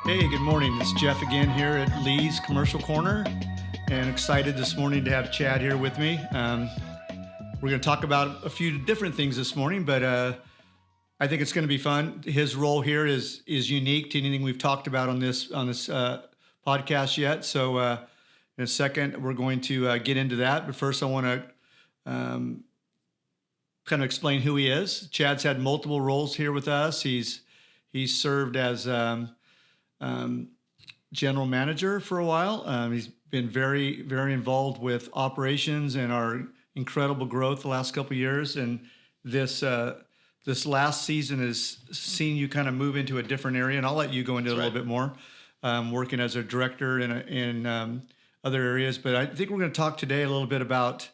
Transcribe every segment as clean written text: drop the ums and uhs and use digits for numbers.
Hey, good morning. It's Jeff again here at Lee's Commercial Corner, and excited this morning to have Chad here with me. We're going to talk about a few different things this morning, but I think it's going to be fun. His role here is unique to anything we've talked about on this podcast yet. So in a second, we're going to get into that. But first, I want to kind of explain who he is. Chad's had multiple roles here with us. He's served as general manager for a while. He's been very, very involved with operations and our incredible growth the last couple of years. And this last season has seen you kind of move into a different area. And I'll let you go into it a little bit more, working as a director in other areas. But I think we're going to talk today a little bit about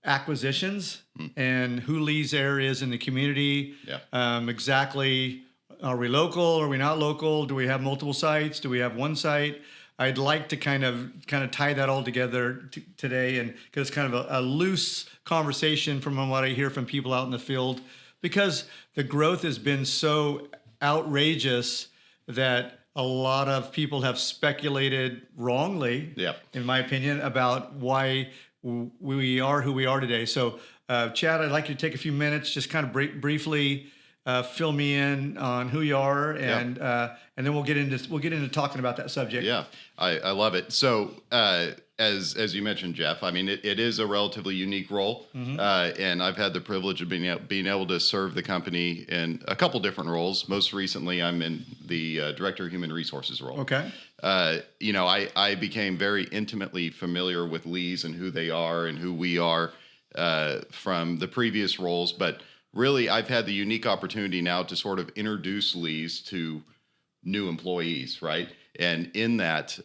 acquisitions and who Lee's Air is in the community. Exactly. Are we local? Are we not local? Do we have multiple sites? Do we have one site? I'd like to kind of tie that all together today, and because it's kind of a loose conversation from what I hear from people out in the field, because the growth has been so outrageous that a lot of people have speculated wrongly, in my opinion, about why we are who we are today. So, Chad, I'd like you to take a few minutes, just kind of briefly fill me in on who you are, and then we'll get into talking about that subject. Yeah, I love it. So as you mentioned, Jeff, I mean it is a relatively unique role, and I've had the privilege of being able to serve the company in a couple different roles. Most recently, I'm in the Director of Human Resources role. Okay. I became very intimately familiar with Lee's and who they are and who we are from the previous roles, but really, I've had the unique opportunity now to sort of introduce Lee's to new employees, right? And in that,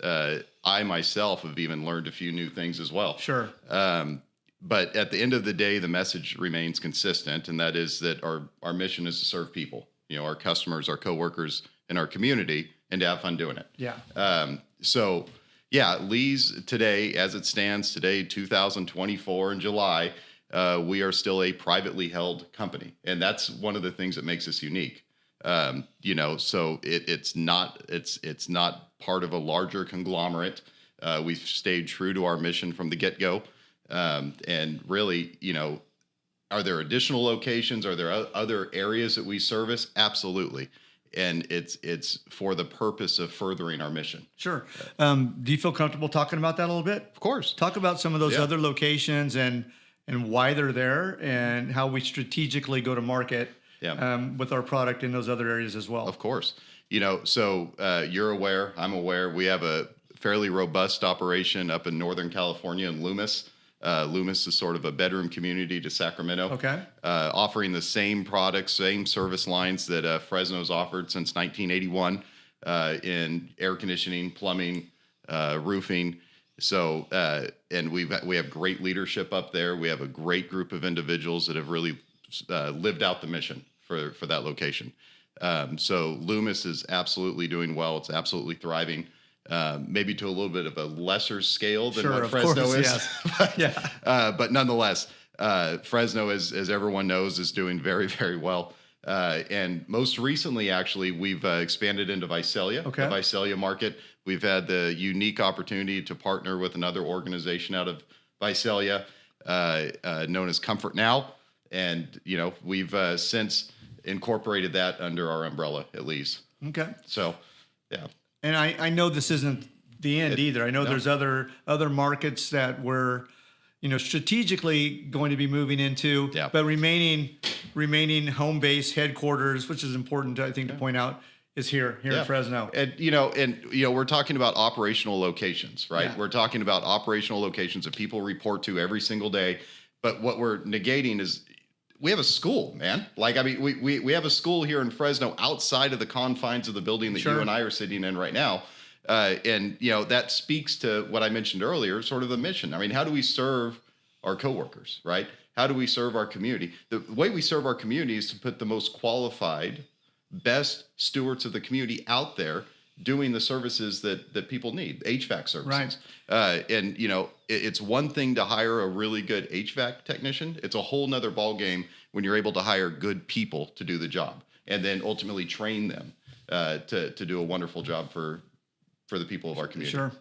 I myself have even learned a few new things as well. Sure. But at the end of the day, the message remains consistent, and that is that our mission is to serve people, our customers, our coworkers, and our community, and to have fun doing it. Yeah. Lee's today, as it stands today, 2024 in July, we are still a privately held company, and that's one of the things that makes us unique. So it's not part of a larger conglomerate. We've stayed true to our mission from the get-go, and really, are there additional locations? Are there other areas that we service? Absolutely, and it's for the purpose of furthering our mission. Sure. Do you feel comfortable talking about that a little bit? Of course. Talk about some of those other locations and why they're there, and how we strategically go to market with our product in those other areas as well. Of course. So you're aware, I'm aware, we have a fairly robust operation up in Northern California in Loomis. Loomis is sort of a bedroom community to Sacramento. Okay. Offering the same products, same service lines that Fresno's offered since 1981 in air conditioning, plumbing, roofing. So, and we have great leadership up there. We have a great group of individuals that have really lived out the mission for that location. So Loomis is absolutely doing well. It's absolutely thriving, maybe to a little bit of a lesser scale than what Fresno is. Yes. But nonetheless, Fresno, as everyone knows, is doing very, very well. And most recently, actually, we've expanded into Visalia, the Visalia market. We've had the unique opportunity to partner with another organization out of Visalia known as Comfort Now. And, we've since incorporated that under our umbrella, at least. Okay. So, yeah. And I know this isn't the end either. I know there's other markets that we're, strategically going to be moving into, but remaining home base headquarters, which is important, I think, to point out, is here in Fresno. And we're talking about operational locations, right? We're talking about operational locations that people report to every single day. But what we're negating is we have a school, man. We have a school here in Fresno outside of the confines of the building that you and I are sitting in right now. And that speaks to what I mentioned earlier, sort of the mission. I mean, how do we serve our coworkers, right? How do we serve our community? The way we serve our community is to put the most qualified, best stewards of the community out there doing the services that people need, HVAC services. Right. It's one thing to hire a really good HVAC technician. It's a whole nother ballgame when you're able to hire good people to do the job and then ultimately train them. to do a wonderful job for the people of our community. Sure.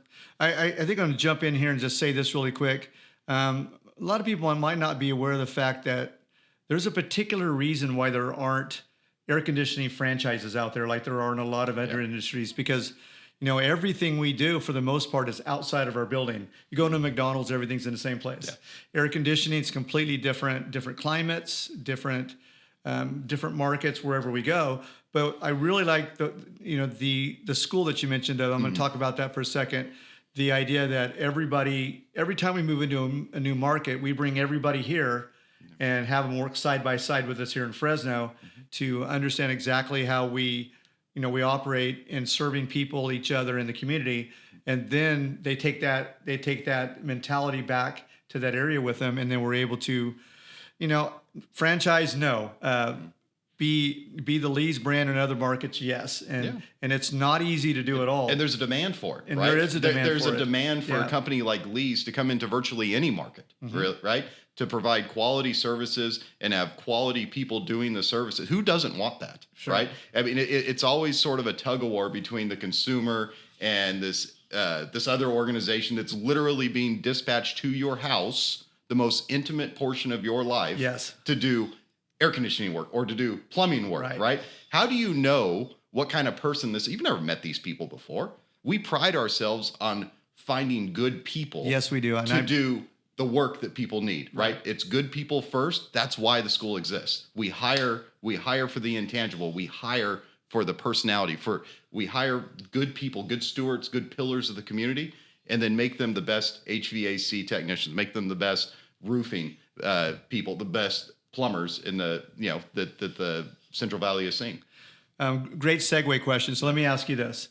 I think I'm going to jump in here and just say this really quick. A lot of people might not be aware of the fact that there's a particular reason why there aren't air conditioning franchises out there like there are in a lot of other industries, because everything we do for the most part is outside of our building. You go to a McDonald's, everything's in the same place. Yeah. Air conditioning is completely different climates, different markets wherever we go. But I really like the school that you mentioned. I'm going to talk about that for a second. The idea that every time we move into a new market, we bring everybody here and have them work side by side with us here in Fresno to understand exactly how we operate in serving people, each other in the community. And then they take that mentality back to that area with them. And then we're able to, franchise, no, be the Lee's brand in other markets, yes. And it's not easy to do it all. And there's a demand for it, and right? There is a demand There's for a it. demand for a company like Lee's to come into virtually any market, right? To provide quality services and have quality people doing the services. Who doesn't want that, right? I mean, it's always sort of a tug of war between the consumer and this other organization that's literally being dispatched to your house, the most intimate portion of your life, to do air conditioning work or to do plumbing work, right? How do you know what kind of person this? You've never met these people before. We pride ourselves on finding good people. Yes, we do. To do the work that people need, right? It's good people first. That's why the school exists. We hire for the intangible. We hire for the personality. We hire good people, good stewards, good pillars of the community, and then make them the best HVAC technicians, make them the best roofing people, the best plumbers in that the Central Valley is seeing. Great segue question. So let me ask you this.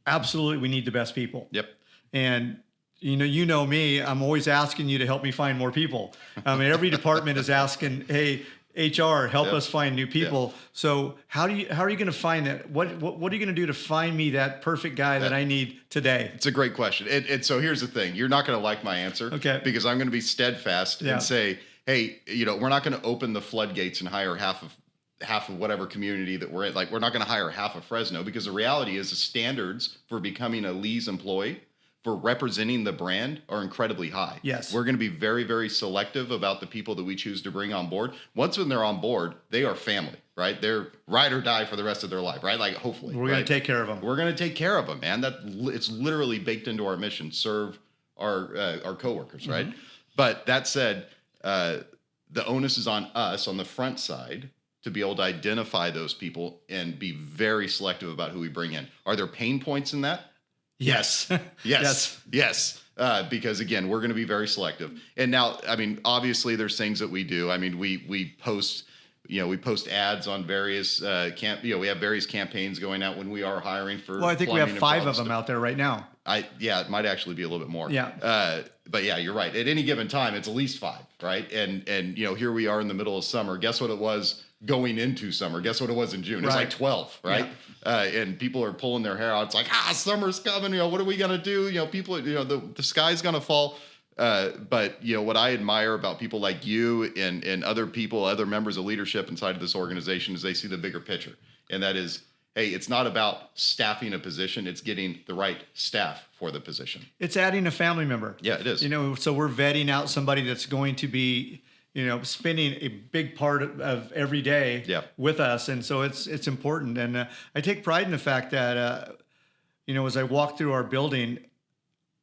Absolutely, we need the best people. Yep. And you know me, I'm always asking you to help me find more people. Every department is asking, hey, HR, help us find new people. So how are you going to find that? What are you going to do to find me that perfect guy that I need today? It's a great question. And so here's the thing. You're not going to like my answer. Okay. Because I'm going to be steadfast and say, hey, we're not going to open the floodgates and hire half of whatever community that we're in. Like, we're not going to hire half of Fresno, because the reality is the standards for becoming a Lee's employee, for representing the brand, are incredibly high. Yes. We're going to be very, very selective about the people that we choose to bring on board. Once when they're on board, they are family, right? They're ride or die for the rest of their life, right? Like, hopefully. We're going to take care of them. We're going to take care of them, man. It's literally baked into our mission, serve our coworkers, right? But that said, the onus is on us on the front side to be able to identify those people and be very selective about who we bring in. Are there pain points in that? Yes. Yes. Because again, we're going to be very selective. And now, I mean, obviously there's things that we do. I mean, we post ads on various we have various campaigns going out when we are hiring for. Well, I think we have 5 of them out there right now. It might actually be a little bit more. Yeah. But yeah, you're right. At any given time, it's at least 5, right? And here we are in the middle of summer. Guess what it was going into summer? Guess what it was in June? It's like 12, right? Yeah. And people are pulling their hair out. It's like, summer's coming. What are we gonna do? People, the sky's gonna fall. But what I admire about people like you and other people, other members of leadership inside of this organization, is they see the bigger picture, and that is, hey, it's not about staffing a position; it's getting the right staff for the position. It's adding a family member. Yeah, it is. So we're vetting out somebody that's going to be, spending a big part of every day with us, and so it's important. And I take pride in the fact that as I walk through our building,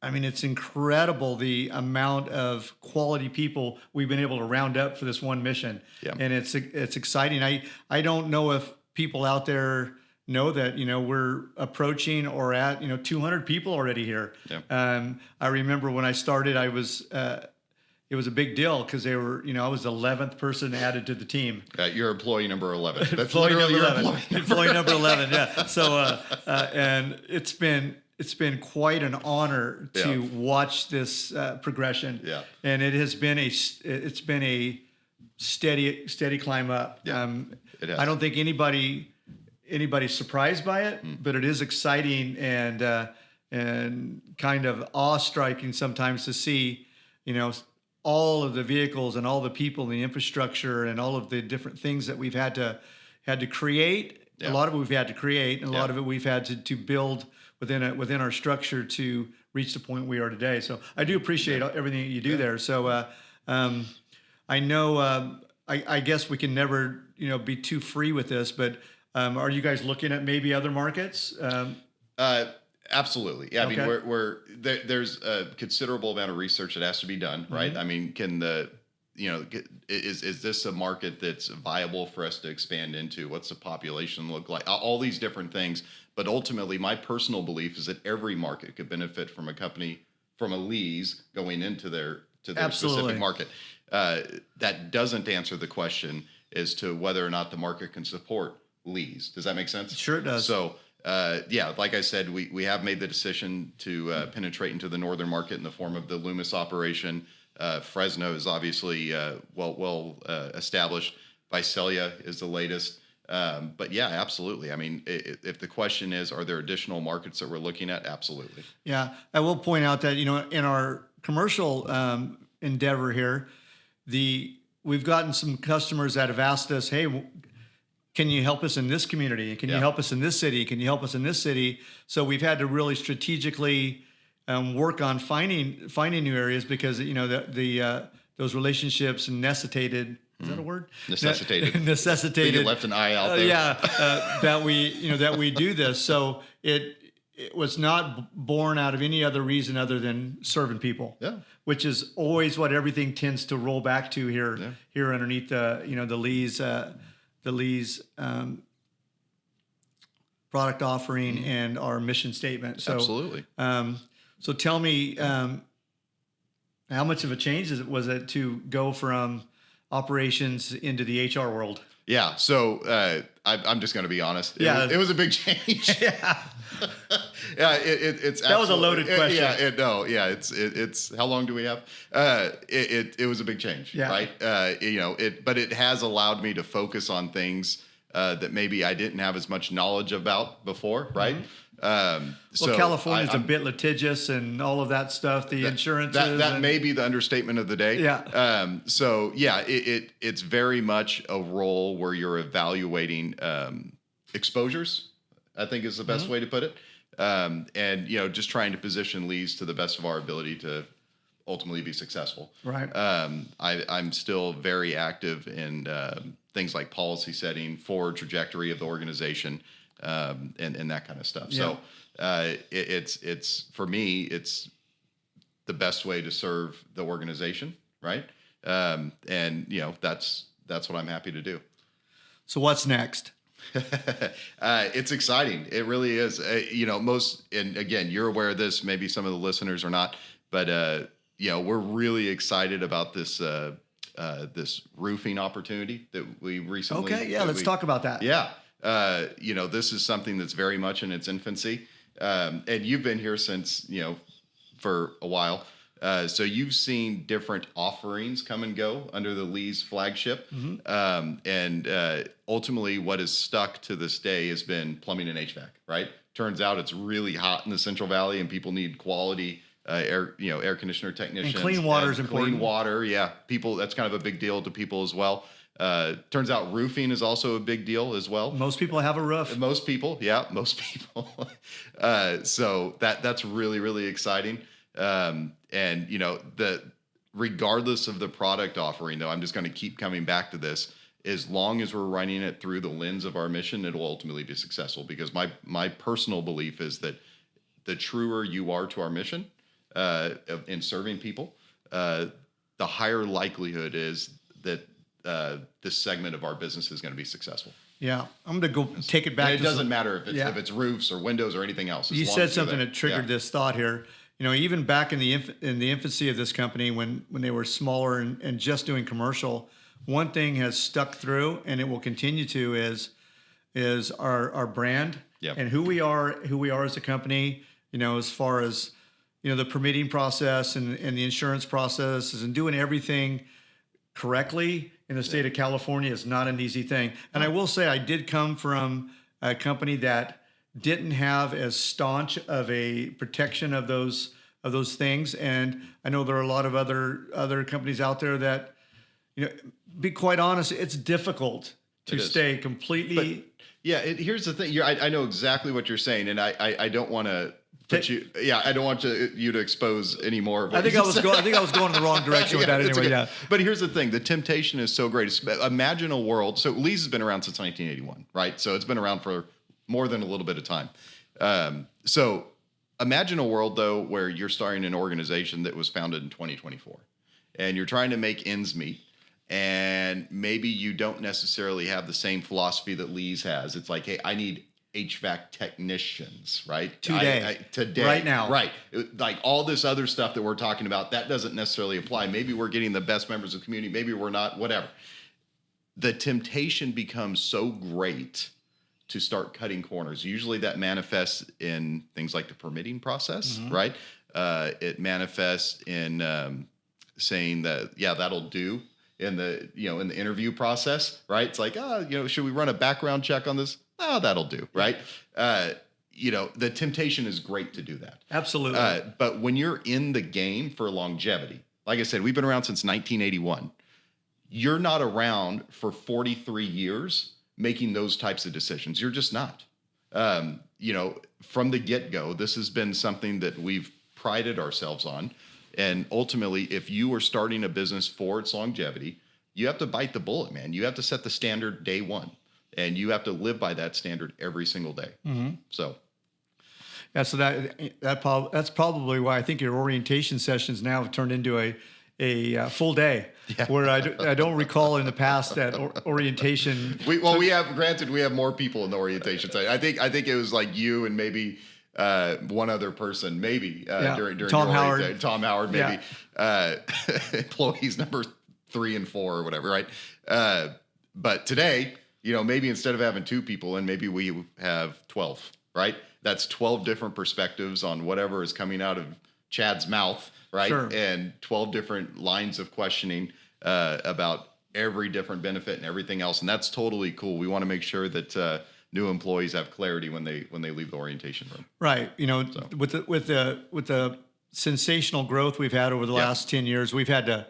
I mean, it's incredible the amount of quality people we've been able to round up for this one mission. Yeah. And it's exciting. I don't know if people out there know that, we're approaching or at, 200 people already here. Yeah. I remember when I started, it was a big deal because they were, I was the 11th person added to the team. You're employee number 11. That's employee literally number your 11. Employee number 11. Yeah. So, and it's been quite an honor to watch this progression. Yeah. And it has been a steady climb up. Yeah. It has. I don't think anybody's surprised by it, but it is exciting and kind of awe-striking sometimes to see, all of the vehicles and all the people and the infrastructure and all of the different things that we've had to create A lot of it we've had to create, and a lot of it we've had to build within our structure to reach the point we are today. So I do appreciate everything that you do there. So I know I guess we can never be too free with this, but are you guys looking at maybe other markets? Absolutely. Yeah. I mean, there's a considerable amount of research that has to be done, right? I mean, is this a market that's viable for us to expand into? What's the population look like? All these different things. But ultimately, my personal belief is that every market could benefit from a lease going into their specific market. That doesn't answer the question as to whether or not the market can support lease. Does that make sense? Sure it does. So, like I said, we have made the decision to penetrate into the northern market in the form of the Loomis operation. Fresno is obviously well established. Visalia is the latest. But yeah, absolutely. I mean, if the question is, are there additional markets that we're looking at? Absolutely. Yeah, I will point out that in our commercial endeavor here, we've gotten some customers that have asked us, "Hey, can you help us in this community? Can you help us in this city? Can you help us in this city?" So we've had to really strategically work on finding new areas because those relationships necessitated. Is that a word? Necessitated. Necessitated. You left an eye out there. That we do this. So it was not born out of any other reason other than serving people. Yeah. Which is always what everything tends to roll back to here underneath the Lee's product offering and our mission statement. So, absolutely. So tell me, how much of a change was it to go from operations into the HR world? Yeah. So I'm just going to be honest. It was a big change. Yeah. It's that was a loaded question. It's how long do we have? It was a big change, right? But it has allowed me to focus on things that maybe I didn't have as much knowledge about before, right? So California's a bit litigious and all of that stuff. The insurance that may be the understatement of the day. Yeah. It's very much a role where you're evaluating exposures, I think is the best way to put it. And just trying to position leads to the best of our ability to ultimately be successful. Right. I'm still very active in things like policy setting, forward trajectory of the organization, and that kind of stuff. Yeah. So it's for me, it's the best way to serve the organization, right? And that's what I'm happy to do. So what's next? It's exciting. It really is. And again, you're aware of this. Maybe some of the listeners are not, but we're really excited about this this roofing opportunity that we recently. Okay, yeah, let's talk about that. Yeah, this is something that's very much in its infancy, and you've been here since for a while. So you've seen different offerings come and go under the Lee's flagship. And ultimately what has stuck to this day has been plumbing and HVAC, right? Turns out it's really hot in the Central Valley and people need quality air conditioner technicians. And clean water is important. Clean water, yeah. People, that's kind of a big deal to people as well. Turns out roofing is also a big deal as well. Most people have a roof. Most people. So that's really, really exciting. And regardless of the product offering, though, I'm just going to keep coming back to this. As long as we're running it through the lens of our mission, it will ultimately be successful. Because my personal belief is that the truer you are to our mission in serving people, the higher likelihood is that this segment of our business is going to be successful. Yeah, I'm going to go take it back. And it doesn't matter if it's roofs or windows or anything else. You said something that triggered this thought here. Even back in the infancy of this company, when they were smaller and just doing commercial, one thing has stuck through, and it will continue to, is our brand and who we are as a company. As far as the permitting process and the insurance processes and doing everything correctly in the state of California is not an easy thing. And I will say, I did come from a company that didn't have as staunch of a protection of those things, and I know there are a lot of other companies out there that, be quite honest, it's difficult to stay completely Yeah, here's the thing. I know exactly what you're saying, and I don't want to put you. Yeah, I don't want you to expose any more. I think I was going in the wrong direction with that anyway. Okay. Yeah. But here's the thing: the temptation is so great. Imagine a world. So Lee's has been around since 1981, right? So it's been around for more than a little bit of time. So imagine a world though where you're starting an organization that was founded in 2024, and you're trying to make ends meet. And maybe you don't necessarily have the same philosophy that Lee's has. It's like, hey, I need HVAC technicians, right? Today. Right now. Right. Like all this other stuff that we're talking about, that doesn't necessarily apply. Maybe we're getting the best members of the community. Maybe we're not, whatever. The temptation becomes so great to start cutting corners. Usually that manifests in things like the permitting process, right? It manifests in saying that, yeah, that'll do. In the interview process, right? It's like, should we run a background check on this? Oh, that'll do, right? The temptation is great to do that. Absolutely. But when you're in the game for longevity, like I said, we've been around since 1981. You're not around for 43 years making those types of decisions. You're just not. From the get-go, this has been something that we've prided ourselves on. And ultimately, if you are starting a business for its longevity, you have to bite the bullet, man. You have to set the standard day one, and you have to live by that standard every single day. So, yeah. So that's probably why I think your orientation sessions now have turned into a full day. Yeah. Where I don't recall in the past that orientation. We have more people in the orientation side. I think it was like you and maybe. One other person, maybe during Tom Howard. Tom Howard, maybe employees number 3 and 4 or whatever, right? But today, maybe instead of having 2 people, and maybe we have 12, right? That's 12 different perspectives on whatever is coming out of Chad's mouth, right? Sure. And 12 different lines of questioning about every different benefit and everything else, and that's totally cool. We want to make sure that. New employees have clarity when they leave the orientation room. Right. With the sensational growth we've had over the last 10 years, we've had to,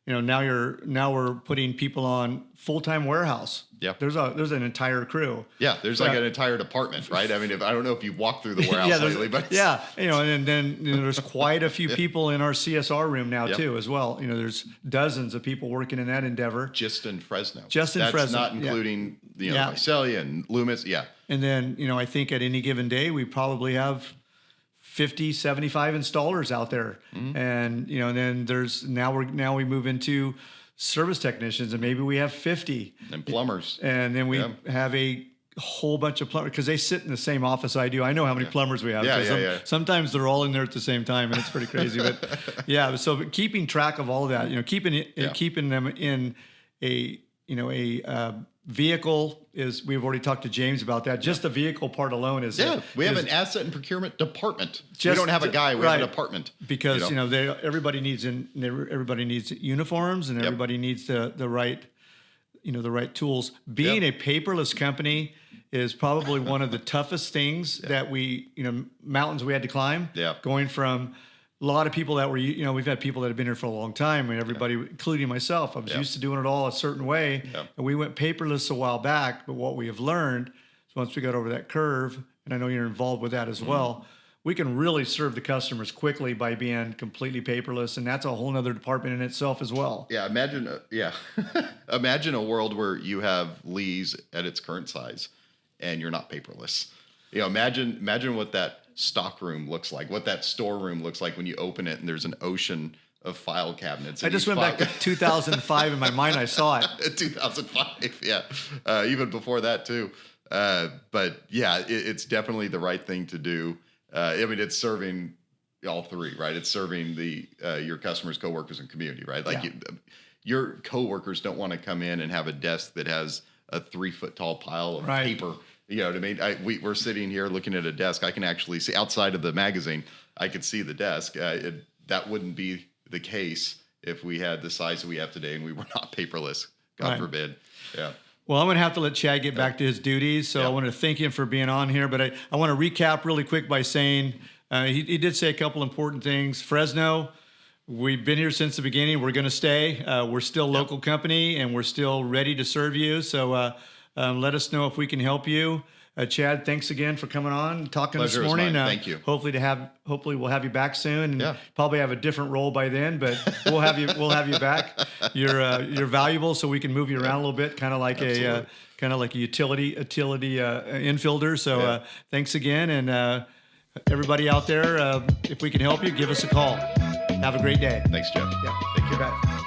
now we're putting people on full-time warehouse. Yeah. There's an entire crew. Yeah. There's like an entire department, right? I mean, I don't know if you've walked through the warehouse lately, but and then there's quite a few people in our CSR room now too, as well. There's dozens of people working in that endeavor. Just in Fresno. That's Fresno. Not including Visalia and Loomis. Yeah. And then, I think at any given day, we probably have 50, 75 installers out there. And, and then there's now we move into service technicians, and maybe we have 50 and plumbers. And then we have a whole bunch of plumbers because they sit in the same office I do. I know how many plumbers we have. Sometimes they're all in there at the same time, and it's pretty crazy. But so keeping track of all of that, keeping them in a vehicle is, we've already talked to James about that. Just the vehicle part alone is. Yeah, we have an asset and procurement department. We don't have a guy, we have a department. Because, everybody needs uniforms, and everybody needs the right, the right tools. Being a paperless company is probably one of the toughest things that mountains we had to climb. Yeah. Going from a lot of people that were, we've had people that have been here for a long time, and everybody, including myself, I was used to doing it all a certain way. Yeah. And we went paperless a while back, but what we have learned is once we got over that curve, and I know you're involved with that as well, we can really serve the customers quickly by being completely paperless, and that's a whole nother department in itself as well. Yeah, imagine a world where you have Lee's at its current size, and you're not paperless. Imagine what that stock room looks like, what that storeroom looks like when you open it and there's an ocean of file cabinets. I just went back to 2005 in my mind. I saw it. 2005, yeah. Even before that too. But yeah, it's definitely the right thing to do. It's serving all three, right? It's serving your customers, coworkers, and community, right? Like your coworkers don't want to come in and have a desk that has a 3-foot tall pile of paper. You know what I mean? We're sitting here looking at a desk. I can actually see outside of the magazine. I could see the desk. That wouldn't be the case if we had the size that we have today and we were not paperless. God forbid. Yeah. Well, I'm going to have to let Chad get back to his duties. So I want to thank him for being on here. But I want to recap really quick by saying he did say a couple important things. Fresno, we've been here since the beginning. We're going to stay. We're still a local company, and we're still ready to serve you. So Let us know if we can help you. Chad, thanks again for coming on, talking Pleasure this is morning. mine. Thank you. Hopefully we'll have you back soon, and Yeah. probably have a different role by then. But we'll have you back. You're valuable, so we can move you around a little bit, kind of like a utility infielder. So thanks again, and everybody out there, if we can help you, give us a call. Have a great day. Thanks, Jeff. Yeah, Take care. you bet.